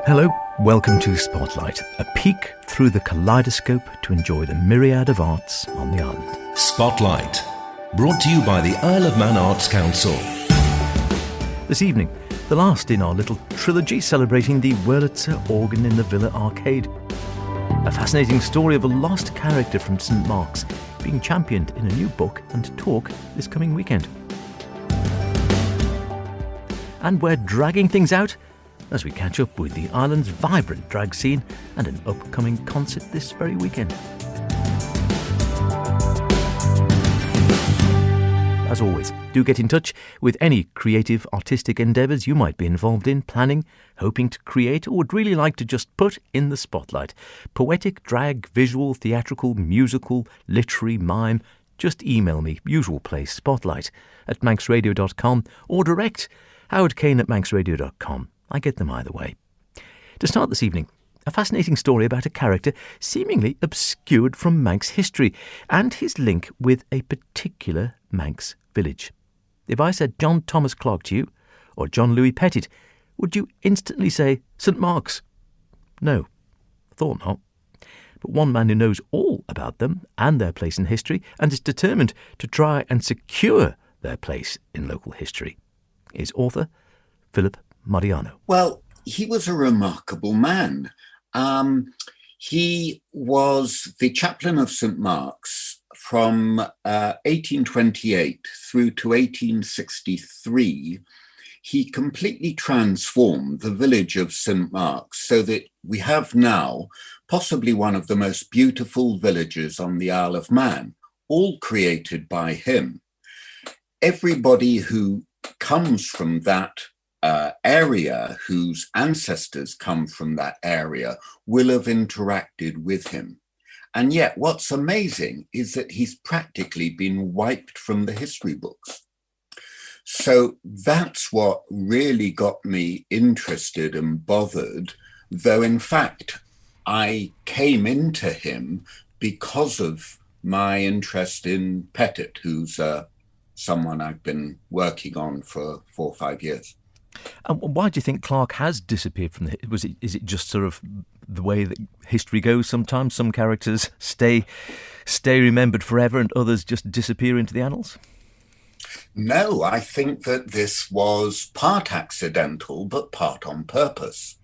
Hello, welcome to Spotlight, a peek through the kaleidoscope to enjoy the myriad of arts on the island. Spotlight, brought to you by the Isle of Man Arts Council. This evening, the last in our little trilogy celebrating the Wurlitzer organ in the Villa Arcade. A fascinating story of a lost character from St Mark's being championed in a new book and talk this coming weekend. And we're dragging things out as we catch up with the island's vibrant drag scene and an upcoming concert this very weekend. As always, do get in touch with any creative, artistic endeavours you might be involved in, planning, hoping to create, or would really like to just put in the spotlight. Poetic, drag, visual, theatrical, musical, literary, mime. Just email me, usual place, spotlight@manxradio.com, or direct howardkane@manxradio.com. I get them either way. To start this evening, a fascinating story about a character seemingly obscured from Manx history and his link with a particular Manx village. If I said John Thomas Clarke to you, or John Louis Pettit, would you instantly say St Mark's? No, thought not. But one man who knows all about them and their place in history and is determined to try and secure their place in local history is author Philip Modiano. Well, he was a remarkable man. He was the chaplain of St Mark's from 1828 through to 1863. He completely transformed the village of St Mark's so that we have now possibly one of the most beautiful villages on the Isle of Man, all created by him. Everybody who comes from that area, whose ancestors come from that area, will have interacted with him. And yet what's amazing is that he's practically been wiped from the history books. So that's what really got me interested and bothered, though in fact I came into him because of my interest in Pettit, who's someone I've been working on for 4 or 5 years. And why do you think Clarke has disappeared from the... Is it just sort of the way that history goes sometimes? Some characters stay remembered forever and others just disappear into the annals? No, I think that this was part accidental, but part on purpose.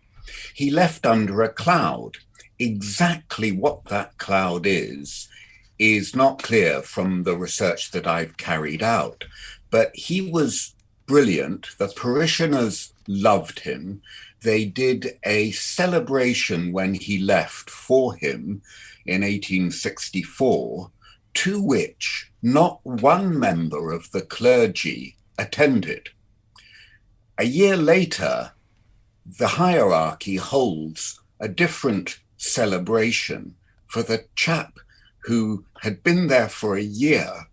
He left under a cloud. Exactly what that cloud is not clear from the research that I've carried out. But he was brilliant. The parishioners loved him. They did a celebration when he left for him in 1864, to which not one member of the clergy attended. A year later, the hierarchy holds a different celebration for the chap who had been there for a year,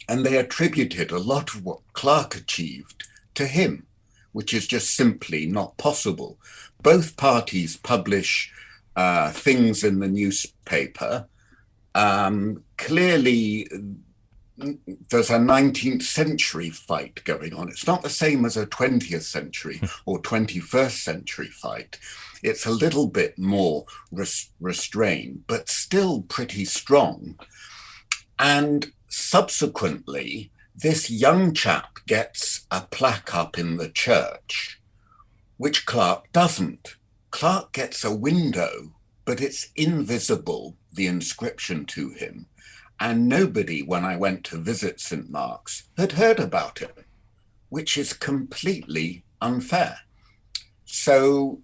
and they attributed a lot of what Clarke achieved to him, which is just simply not possible. Both parties publish things in the newspaper. Clearly, there's a 19th century fight going on. It's not the same as a 20th century or 21st century fight. It's a little bit more restrained, but still pretty strong. And subsequently, this young chap gets a plaque up in the church, which Clarke doesn't. Clarke gets a window, but it's invisible, the inscription to him. And nobody, when I went to visit St Mark's, had heard about it, which is completely unfair. So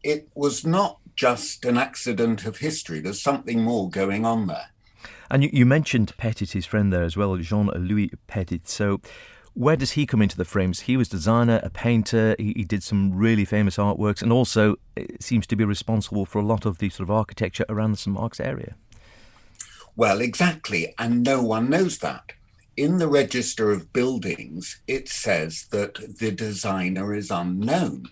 it was not just an accident of history. There's something more going on there. And you mentioned Pettit, his friend there as well, Jean-Louis Pettit. So where does he come into the frames? He was designer, a painter, he did some really famous artworks, and also seems to be responsible for a lot of the sort of architecture around the St Mark's area. Well, exactly, and no one knows that. In the Register of Buildings, it says that the designer is unknown.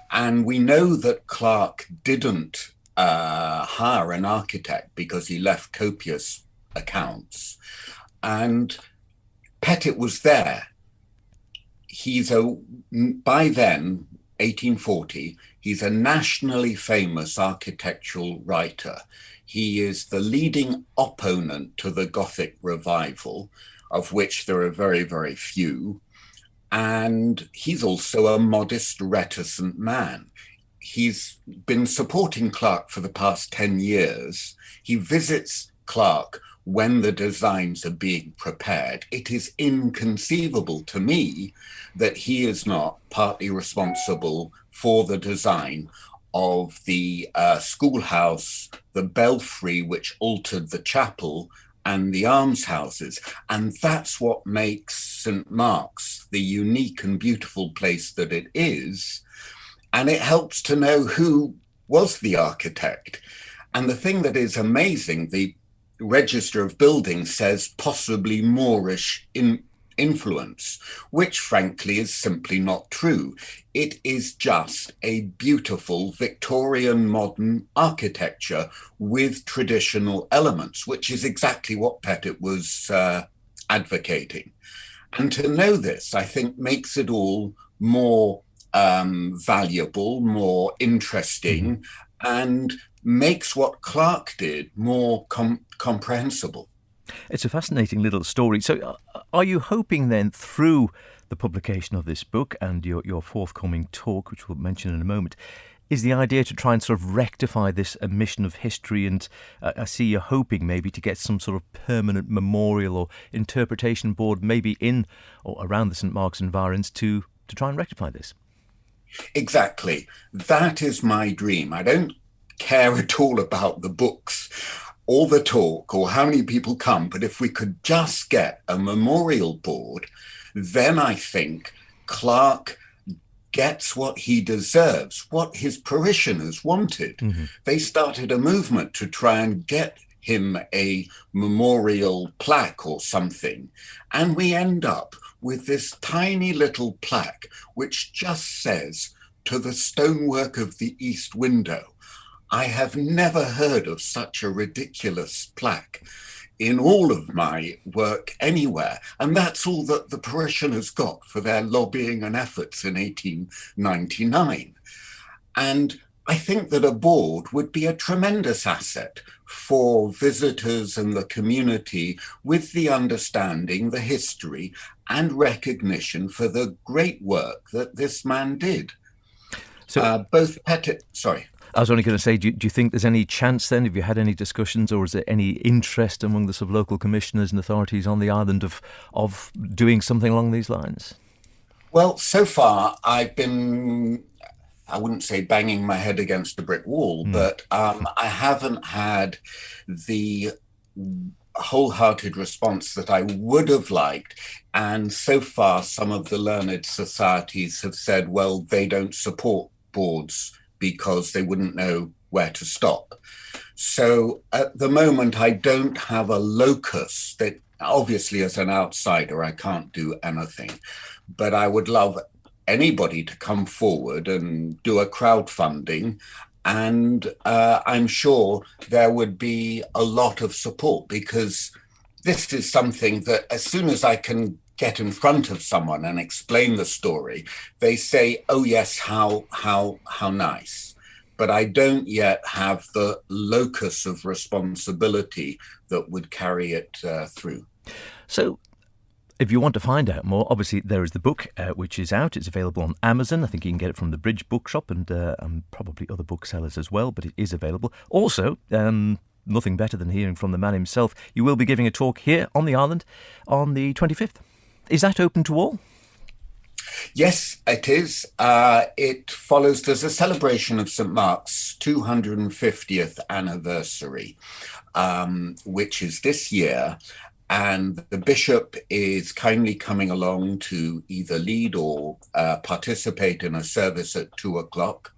And we know that Clarke didn't hire an architect because he left copious accounts. And Pettit was there. He's by then 1840. He's a nationally famous architectural writer. He is the leading opponent to the Gothic revival, of which there are very, very few. And he's also a modest, reticent man. He's been supporting Clarke for the past 10 years. He visits Clarke when the designs are being prepared. It is inconceivable to me that he is not partly responsible for the design of the schoolhouse, the belfry, which altered the chapel, and the almshouses. And that's what makes St. Mark's the unique and beautiful place that it is. And it helps to know who was the architect. And the thing that is amazing, the Register of Buildings says possibly Moorish influence, which frankly is simply not true. It is just a beautiful Victorian modern architecture with traditional elements, which is exactly what Pettit was advocating. And to know this, I think, makes it all more valuable, more interesting, and makes what Clarke did more comprehensible. It's a fascinating little story. So are you hoping then through the publication of this book and your forthcoming talk, which we'll mention in a moment, is the idea to try and sort of rectify this omission of history? And I see you're hoping maybe to get some sort of permanent memorial or interpretation board maybe in or around the St. Mark's environs to try and rectify this. Exactly. That is my dream. I don't care at all about the books or the talk or how many people come, but if we could just get a memorial board, then I think Clarke gets what he deserves, what his parishioners wanted. They started a movement to try and get him a memorial plaque or something, and we end up with this tiny little plaque which just says, "To the stonework of the east window." I have never heard of such a ridiculous plaque in all of my work anywhere. And that's all that the parishioners got for their lobbying and efforts in 1899. And I think that a board would be a tremendous asset for visitors and the community, with the understanding, the history, and recognition for the great work that this man did. So both Pettit, sorry. I was only going to say, do you think there's any chance then, have you had any discussions, or is there any interest among the sort of local commissioners and authorities on the island of doing something along these lines? Well, so far I've been, I wouldn't say banging my head against a brick wall, but I haven't had the wholehearted response that I would have liked. And so far, some of the learned societies have said, well, they don't support boards because they wouldn't know where to stop. So at the moment, I don't have a locus that, obviously as an outsider, I can't do anything, but I would love anybody to come forward and do a crowdfunding. And I'm sure there would be a lot of support, because this is something that as soon as I can get in front of someone and explain the story, they say, oh yes, how nice. But I don't yet have the locus of responsibility that would carry it through. So if you want to find out more, obviously there is the book which is out. It's available on Amazon. I think you can get it from the Bridge Bookshop and probably other booksellers as well, but it is available. Also, nothing better than hearing from the man himself. You will be giving a talk here on the island on the 25th. Is that open to all? Yes, it is. It follows, there's a celebration of St. Mark's 250th anniversary, which is this year. And the bishop is kindly coming along to either lead or participate in a service at 2:00.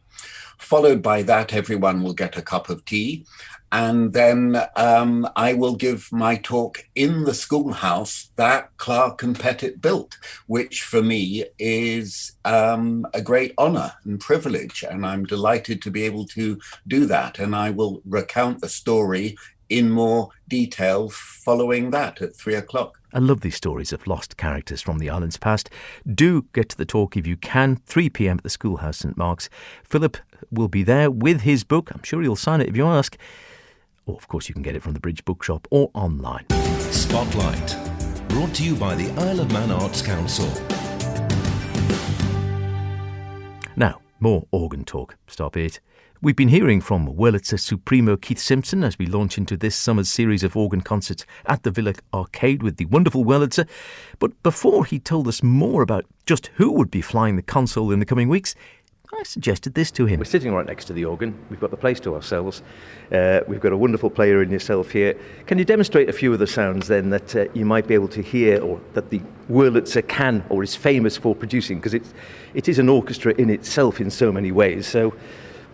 Followed by that, everyone will get a cup of tea. And then I will give my talk in the schoolhouse that Clarke and Pettit built, which for me is a great honor and privilege. And I'm delighted to be able to do that. And I will recount the story in more detail following that at 3:00. I love these stories of lost characters from the island's past. Do get to the talk if you can, 3 p.m. at the Schoolhouse St Mark's. Philip will be there with his book. I'm sure he'll sign it if you ask. Or, of course, you can get it from the Bridge Bookshop or online. Spotlight. Brought to you by the Isle of Man Arts Council. Now, more organ talk. Stop it. We've been hearing from Wurlitzer Supremo Keith Simpson as we launch into this summer's series of organ concerts at the Villa Arcade with the wonderful Wurlitzer. But before he told us more about just who would be flying the console in the coming weeks, I suggested this to him. We're sitting right next to the organ. We've got the place to ourselves. We've got a wonderful player in yourself here. Can you demonstrate a few of the sounds then that you might be able to hear, or that the Wurlitzer can or is famous for producing? Because it is an orchestra in itself in so many ways. So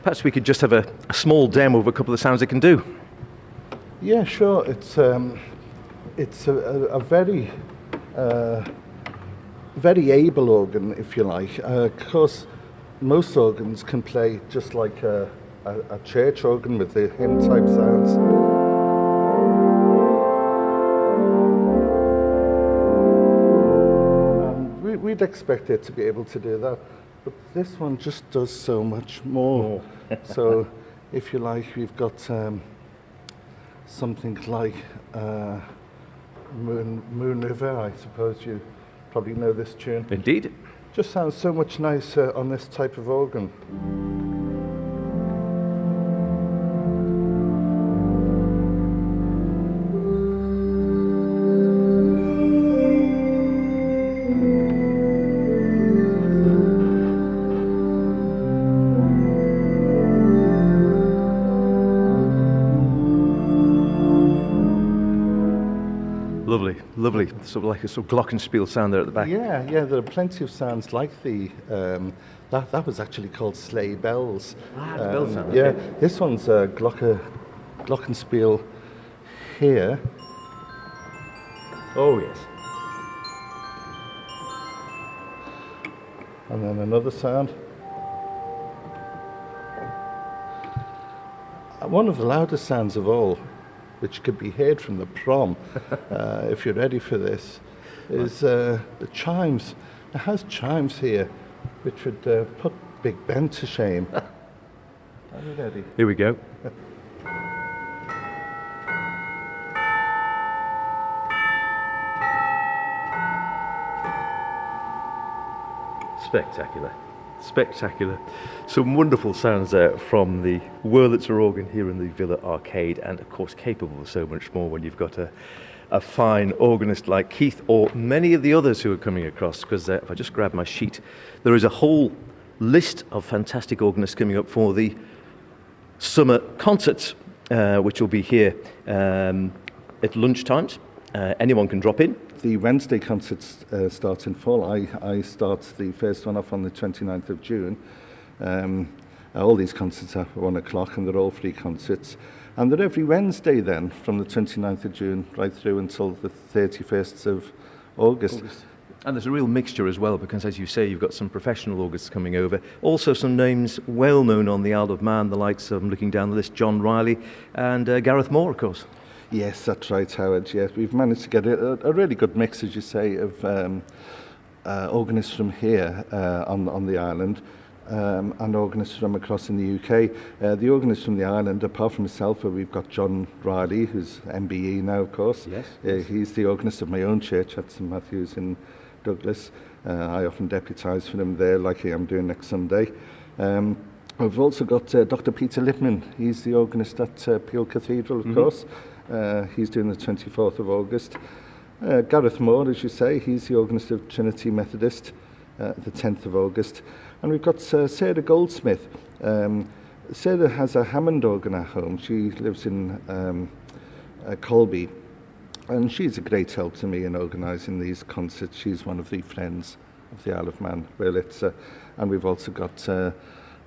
perhaps we could just have a small demo of a couple of the sounds it can do. Yeah, sure. It's a very very able organ, if you like. Of course, most organs can play just like a church organ with the hymn type sounds. We'd expect it to be able to do that, but this one just does so much more. So, if you like, we've got something like Moon River. I suppose you probably know this tune. Indeed. Just sounds so much nicer on this type of organ. Lovely, sort of like a sort of glockenspiel sound there at the back. Yeah, there are plenty of sounds like the that was actually called sleigh bells. The bell sound. Yeah, Okay. this one's glockenspiel here. Oh yes. And then another sound. One of the loudest sounds of all, which could be heard from the prom, if you're ready for this, is the chimes. It has chimes here, which would put Big Ben to shame. Are you ready? Here we go. Spectacular. Some wonderful sounds there from the Wurlitzer organ here in the Villa Arcade, and of course capable of so much more when you've got a fine organist like Keith or many of the others who are coming across, because if I just grab my sheet, there is a whole list of fantastic organists coming up for the summer concerts, which will be here at lunchtimes. Anyone can drop in. The Wednesday concerts start in full. I start the first one off on the 29th of June. All these concerts are at 1 o'clock, and they're all free concerts. And they're every Wednesday then, from the 29th of June right through until the 31st of August. And there's a real mixture as well, because as you say, you've got some professional organists coming over. Also some names well known on the Isle of Man, the likes of, looking down the list, John Riley and Gareth Moore, of course. Yes, that's right, Howard. Yes, we've managed to get a really good mix, as you say, of organists from here on the island and organists from across in the UK. The organists from the island, apart from myself, we've got John Riley, who's MBE now, of course. Yes. He's the organist of my own church at St Matthew's in Douglas. I often deputise for him there, like I am doing next Sunday. We've also got Dr. Peter Lipman. He's the organist at Peel Cathedral, of course. He's doing the 24th of August. Gareth Moore, as you say, he's the organist of Trinity Methodist, the 10th of August. And we've got Sarah Goldsmith. Sarah has a Hammond organ at home. She lives in Colby. And she's a great help to me in organising these concerts. She's one of the friends of the Isle of Man, Wurlitzer. And we've also got a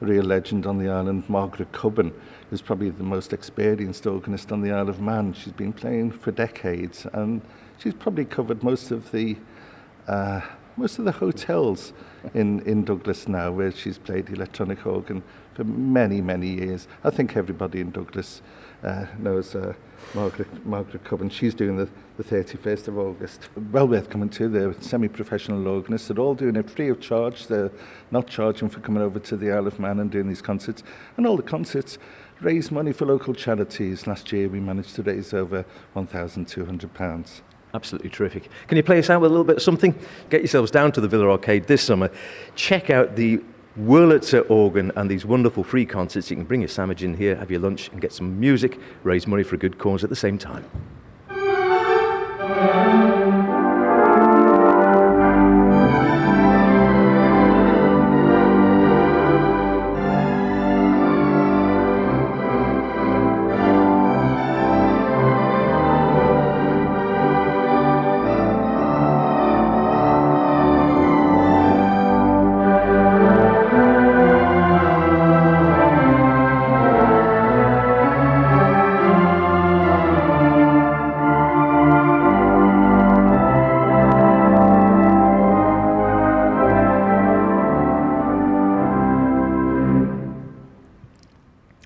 real legend on the island, Margaret Cubban, who's probably the most experienced organist on the Isle of Man. She's been playing for decades, and she's probably covered most of the most of the hotels in Douglas now, where she's played electronic organ for many, many years. I think everybody in Douglas knows Margaret Cubbon. She's doing the 31st of August. Well worth coming to. They're semi-professional organists. They're all doing it free of charge. They're not charging for coming over to the Isle of Man and doing these concerts. And all the concerts raise money for local charities. Last year we managed to raise over £1,200. Absolutely terrific. Can you play us out with a little bit of something? Get yourselves down to the Villa Arcade this summer. Check out the Wurlitzer organ and these wonderful free concerts. You can bring your sandwich in here, have your lunch and get some music, raise money for a good cause at the same time.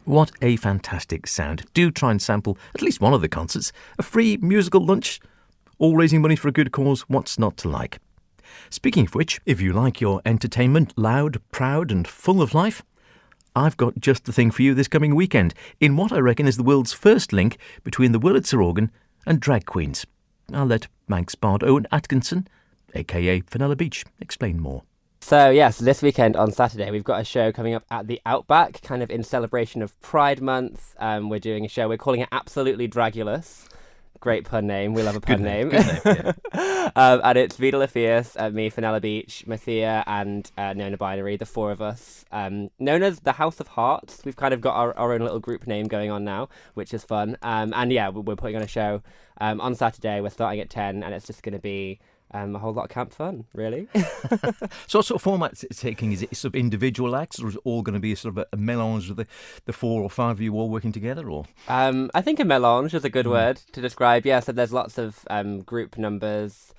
What a fantastic sound. Do try and sample at least one of the concerts. A free musical lunch, all raising money for a good cause. What's not to like? Speaking of which, if you like your entertainment loud, proud and full of life, I've got just the thing for you this coming weekend in what I reckon is the world's first link between the Wurlitzer organ and drag queens. I'll let Manx bard Owen Atkinson, a.k.a. Fenella Beach, explain more. So yes, this weekend on Saturday we've got a show coming up at the Outback, kind of in celebration of Pride Month. We're doing a show, we're calling it Absolutely Dragulous. Great pun name, we love a pun name. Good name, yeah. And it's Vida La Fierce, me, Fenella Beach, Mathia and Nona Binary, the four of us. Known as the House of Hearts. We've kind of got our own little group name going on now, which is fun. And yeah, we're putting on a show on Saturday. We're starting at 10 and it's just going to be a whole lot of camp fun, really. So what sort of format is it taking? Is it sort of individual acts, or is it all going to be sort of a melange of the 4 or 5 of you all working together? Or I think a melange is a good word to describe. Yeah, so there's lots of group numbers,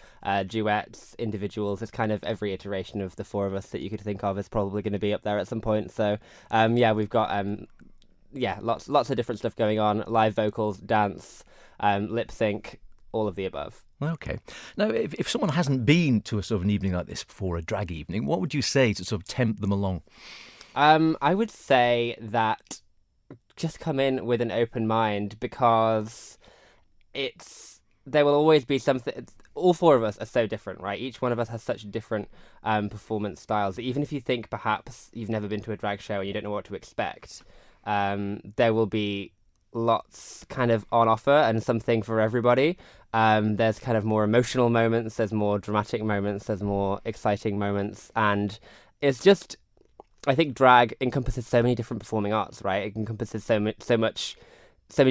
duets, individuals. It's kind of every iteration of the four of us that you could think of is probably going to be up there at some point. So yeah, we've got lots of different stuff going on: live vocals, dance, lip sync, all of the above. Okay. Now, if someone hasn't been to a sort of an evening like this before, a drag evening, what would you say to sort of tempt them along? I would say that just come in with an open mind, because there will always be something. All four of us are so different, right? Each one of us has such different performance styles that even if you think perhaps you've never been to a drag show and you don't know what to expect, there will be lots kind of on offer and something for everybody. There's kind of more emotional moments, there's more dramatic moments, there's more exciting moments, and it's just, I think drag encompasses so many different performing arts, right? It encompasses so many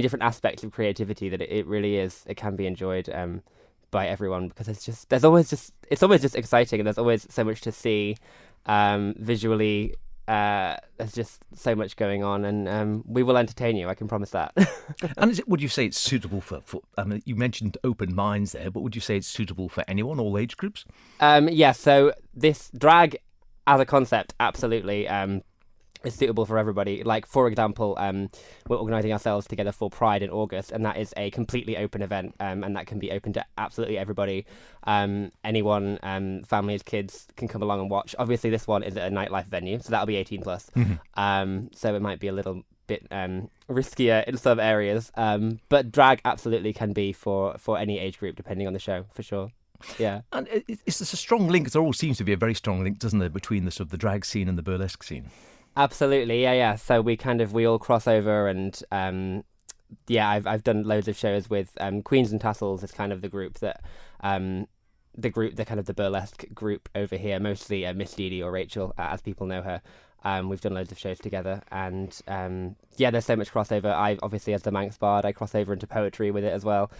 different aspects of creativity that it really is, it can be enjoyed by everyone, because it's always just exciting, and there's always so much to see visually. There's just so much going on, and we will entertain you, I can promise that. And would you say it's suitable for I mean, you mentioned open minds there, but would you say it's suitable for anyone, all age groups? Yeah, so this drag as a concept, absolutely, is suitable for everybody. Like, for example, we're organising ourselves together for Pride in August, and that is a completely open event, and that can be open to absolutely everybody. Anyone, families, kids can come along and watch. Obviously, this one is at a nightlife venue, so that'll be 18 plus. Mm-hmm. So it might be a little bit riskier in some areas, but drag absolutely can be for any age group, depending on the show, for sure. Yeah. And it's a strong link. There always seems to be a very strong link, doesn't there, between the sort of the drag scene and the burlesque scene? Absolutely, yeah. So we all cross over, and I've done loads of shows with Queens and Tassels is kind of the group that the kind of the burlesque group over here, mostly Miss Dee or Rachel, as people know her. We've done loads of shows together, and there's so much crossover. I obviously, as the Manx bard, I cross over into poetry with it as well.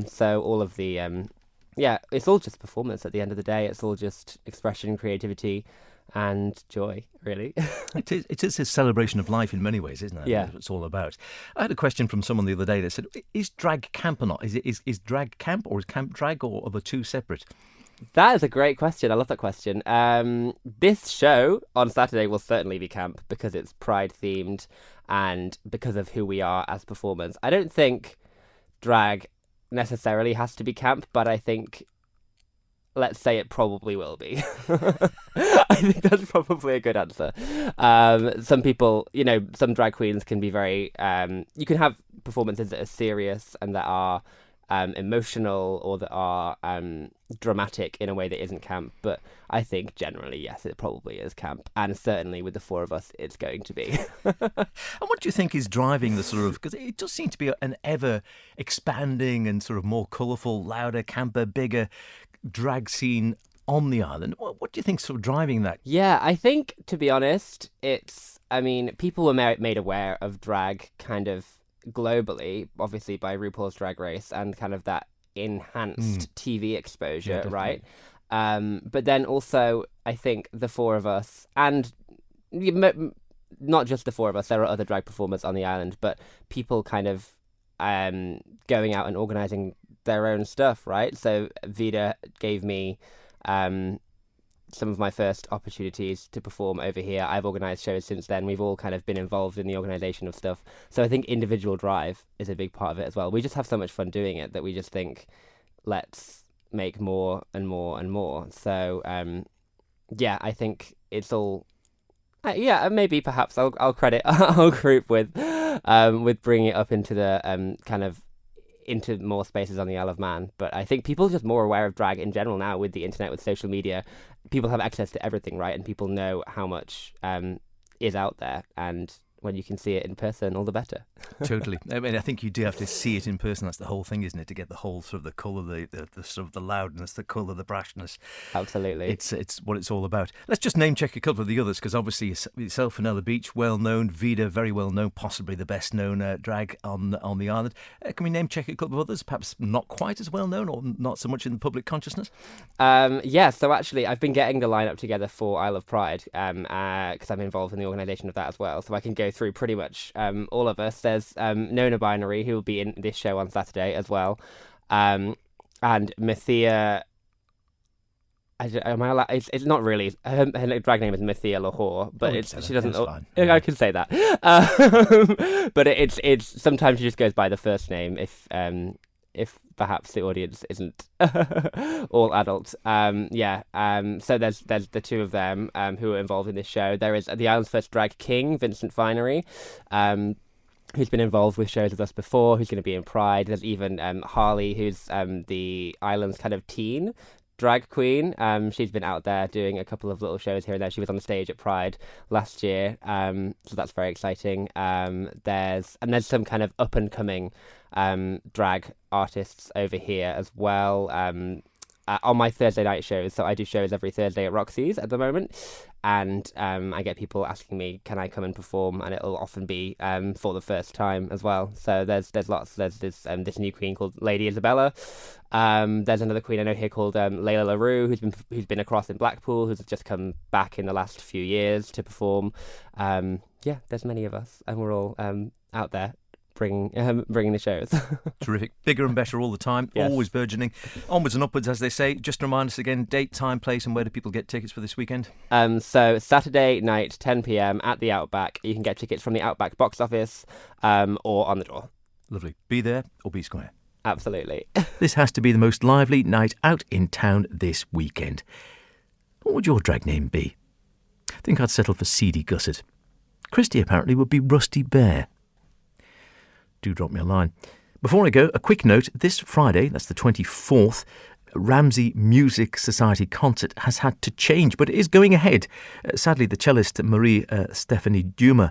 So all of the it's all just performance at the end of the day. It's all just expression, creativity, and joy, really. It is a celebration of life in many ways, isn't it? Yeah. That's what it's all about. I had a question from someone the other day that said, is drag camp or not? Is drag camp or is camp drag, or are the two separate? That is a great question. I love that question. This show on Saturday will certainly be camp because it's Pride themed and because of who we are as performers. I don't think drag necessarily has to be camp, but I think, let's say it probably will be. I think that's probably a good answer. Some people, some drag queens can be very, you can have performances that are serious and that are emotional or that are dramatic in a way that isn't camp, but I think generally, yes, it probably is camp, and certainly with the four of us, it's going to be. And what do you think is driving the sort of, because it does seem to be an ever expanding and sort of more colourful, louder, camper, bigger drag scene on the island. What do you think's sort of driving that? Yeah, I think, to be honest, people were made aware of drag kind of globally, obviously by RuPaul's Drag Race and kind of that enhanced TV exposure, right? But then also, I think the four of us, and not just the four of us, there are other drag performers on the island, but people kind of going out and organising their own stuff, right? So Vida gave me some of my first opportunities to perform over here. I've organised shows since then. We've all kind of been involved in the organisation of stuff. So I think individual drive is a big part of it as well. We just have so much fun doing it that we just think, let's make more and more and more. So yeah, I think it's all. Maybe perhaps I'll credit our group with bringing it up into the kind of into more spaces on the Isle of Man. But I think people are just more aware of drag in general now with the internet, with social media. People have access to everything, right? And people know how much is out there. And when you can see it in person, all the better. Totally. I mean, I think you do have to see it in person. That's the whole thing, isn't it? To get the whole sort of the colour, the sort of the loudness, the colour, the brashness. Absolutely. It's what it's all about. Let's just name check a couple of the others, because obviously yourself, Fenella Beach, well known. Vida, very well known, possibly the best known drag on the island. Can we name check a couple of others, perhaps not quite as well known or not so much in the public consciousness? Yeah, so actually I've been getting the lineup together for Isle of Pride because I'm involved in the organisation of that as well. So I can go through pretty much all of us. There's Nona Binary, who will be in this show on Saturday as well, and Mathia. Am I allowed? It's not really. Her drag name is Mathia Lahore, but she doesn't. I can say that. But it's sometimes she just goes by the first name if perhaps the audience isn't all adult. So there's the two of them who are involved in this show. There is the island's first drag king, Vincent Finery, who's been involved with shows with us before, who's going to be in Pride. There's even Harley, who's the island's kind of teen drag queen. She's been out there doing a couple of little shows here and there. She was on the stage at Pride last year, so that's very exciting. There's some kind of up and coming drag artists over here as well. On my Thursday night shows, so I do shows every Thursday at Roxy's at the moment, and I get people asking me, can I come and perform, and it'll often be for the first time as well. So there's lots. There's this new queen called Lady Isabella. There's another queen I know here called Layla LaRue, who's been across in Blackpool, who's just come back in the last few years to perform. There's many of us, and we're all out there bringing the shows. Terrific. Bigger and better all the time. Yes. Always burgeoning. Onwards and upwards, as they say. Just remind us again, date, time, place, and where do people get tickets for this weekend? So Saturday night, 10 p.m. at the Outback. You can get tickets from the Outback box office or on the door. Lovely. Be there or be square. Absolutely. This has to be the most lively night out in town this weekend. What would your drag name be? I think I'd settle for Seedy Gusset. Christy apparently would be Rusty Bear. Do drop me a line. Before I go, a quick note. This Friday, that's the 24th, Ramsey Music Society concert has had to change, but it is going ahead. Sadly, the cellist Marie Stephanie Dumas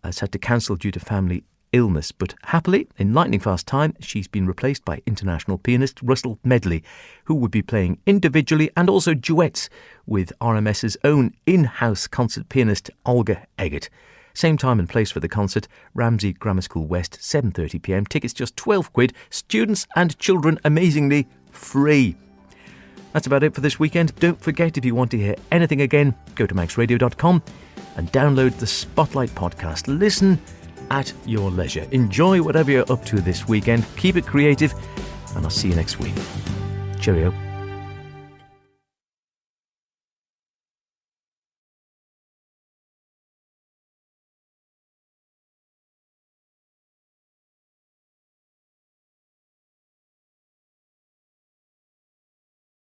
has had to cancel due to family illness, but happily, in lightning fast time, she's been replaced by international pianist Russell Medley, who would be playing individually and also duets with RMS's own in-house concert pianist Olga Eggert. Same time and place for the concert, Ramsey Grammar School West, 7:30 p.m. Tickets just £12. Students and children, amazingly, free. That's about it for this weekend. Don't forget, if you want to hear anything again, go to manxradio.com and download the Spotlight podcast. Listen at your leisure. Enjoy whatever you're up to this weekend. Keep it creative, and I'll see you next week. Cheerio.